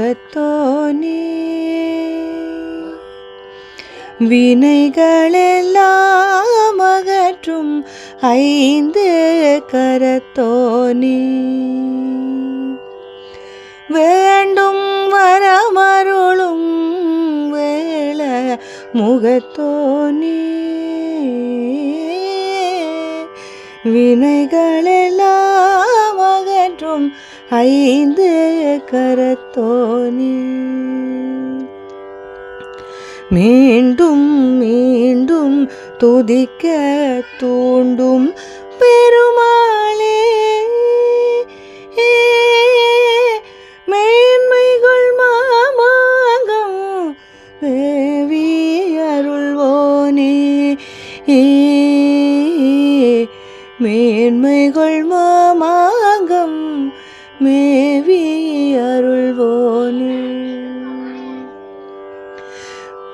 முகத்தோனே வினைகளெல்லாம் அகற்றும் ஐந்து கரத்தோனே வேண்டும் வரமருளும் வேள முகத்தோனே வினைகளெல்லாம் அகற்றும் ஐந்து கரத்தோனே மீண்டும் மீண்டும் துதிக்க தூண்டும் பெருமாளே மேன்மைகள் மாமாங்கம் தேவி அருள்வோனே மேன்மைகள் மாமாங்கம் மேவி அருள்வோனே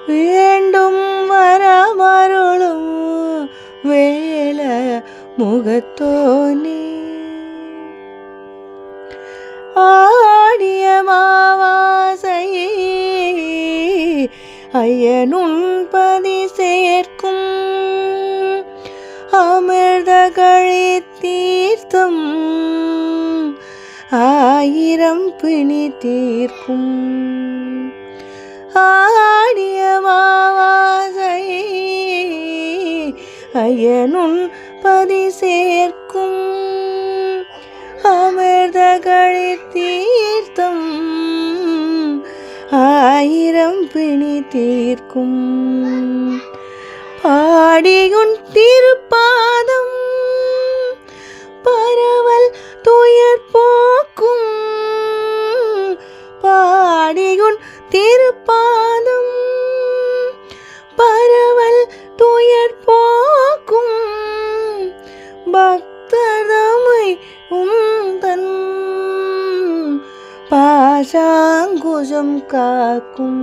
வேண்டும் வரமருளும் வேள முகத்தோனே ஆடிய மாவாசை ஐயனுன்பதி சேர்க்கும் அமிர்தகளி தீர்த்தம் ஆயிரம் பிணி தீர்க்கும் ஆடிய மாவாசை ஐயனுன் பதி சேர்க்கும் அமிர்தகளி தீர்த்தம் ஆயிரம் பிணி தீர்க்கும் பாடியுன் திருப்பாதம் பரவல் துயர் போக்கும் பாடியுன் திருப்பாதம் பரவல் துயர் போக்கும் பக்தரமை உந்தன் பாசாங்குசம் காக்கும்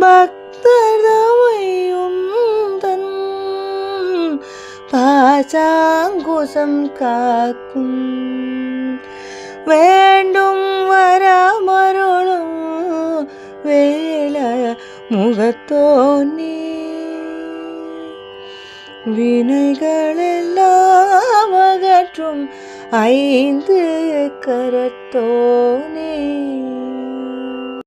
பக்தரமை உந்தன் பாசாங்குசம் காக்கும் வேண்டும் வரமருளும் வேள முகத்தோனே வினைகளெல்லாம் அகற்றும் ஐந்து கரத்தோனே.